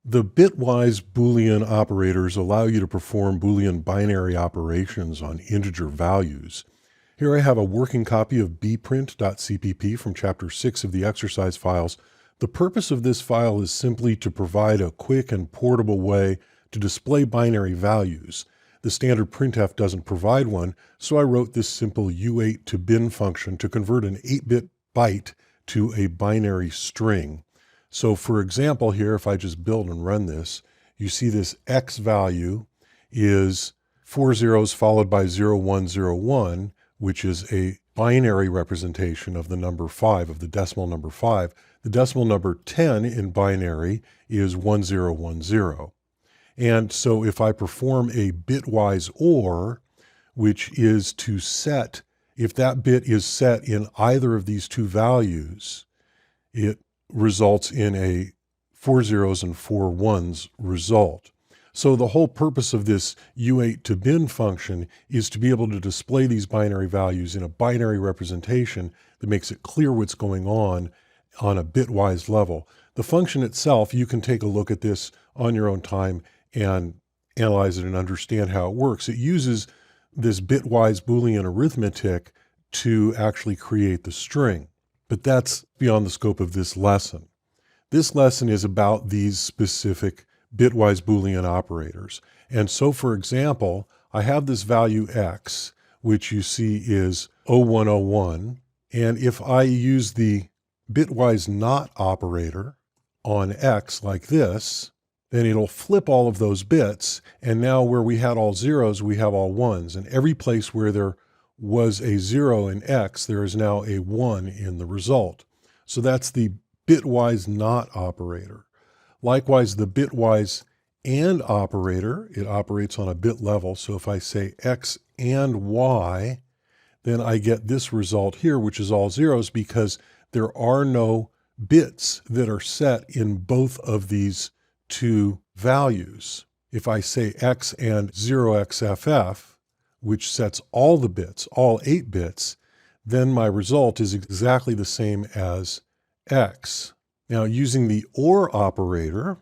The bitwise Boolean operators allow you to perform Boolean binary operations on integer values. Here I have a working copy of bprint.cpp from Chapter 6 of the exercise files. The purpose of this file is simply to provide a quick and portable way to display binary values. The standard printf doesn't provide one, so I wrote this simple u8 to bin function to convert an 8-bit byte to a binary string. So for example here, if I just build and run this, you see this x value is 4 zeros followed by 0101, which is a binary representation of the number 5, of the decimal number 5. The decimal number 10 in binary is 1010. And so if I perform a bitwise OR, which is to set, if that bit is set in either of these two values, it results in a 4 zeros and 4 ones result. So the whole purpose of this u8 to bin function is to be able to display these binary values in a binary representation that makes it clear what's going on a bitwise level. The function itself, you can take a look at this on your own time and analyze it and understand how it works. It uses this bitwise Boolean arithmetic to actually create the string. But that's beyond the scope of this lesson. This lesson is about these specific bitwise Boolean operators. And so, for example, I have this value x, which you see is 0101. And if I use the bitwise not operator on x like this, then it'll flip all of those bits. And now where we had all zeros, we have all ones. And every place where there was a 0 in x, there is now a 1 in the result. So that's the bitwise not operator. Likewise, the bitwise and operator, it operates on a bit level. So if I say x and y, then I get this result here, which is all zeros, because there are no bits that are set in both of these two values. If I say x and 0xff, which sets all the bits, all 8 bits, then my result is exactly the same as x. Now, using the OR operator,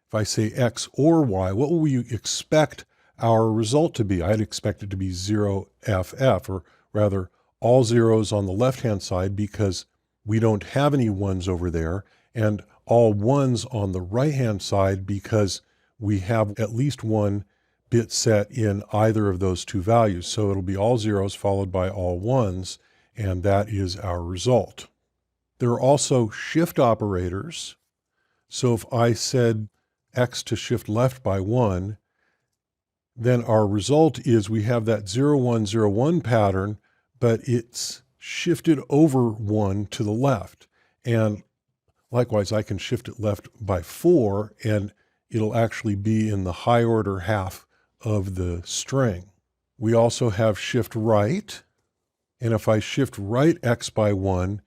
if I say x or y, what will we expect our result to be? I'd expect it to be 0ff, or rather all zeros on the left-hand side because we don't have any ones over there, and all ones on the right-hand side because we have at least one bit set in either of those two values. So it'll be all zeros followed by all ones, and that is our result. There are also shift operators. So if I said x to shift left by 1, then our result is we have that 0101 pattern, but it's shifted over 1 to the left. And likewise, I can shift it left by 4, and it'll actually be in the high order half of the string. We also have shift right, and if I shift right x by 1,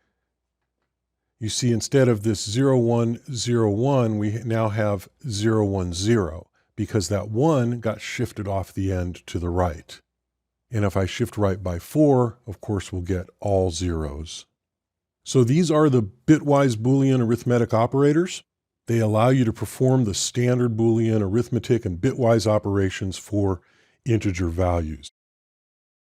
you see instead of this 0101, we now have 010, because that 1 got shifted off the end to the right. And if I shift right by 4, of course, we'll get all zeros. So these are the bitwise Boolean arithmetic operators. They allow you to perform the standard Boolean arithmetic and bitwise operations for integer values.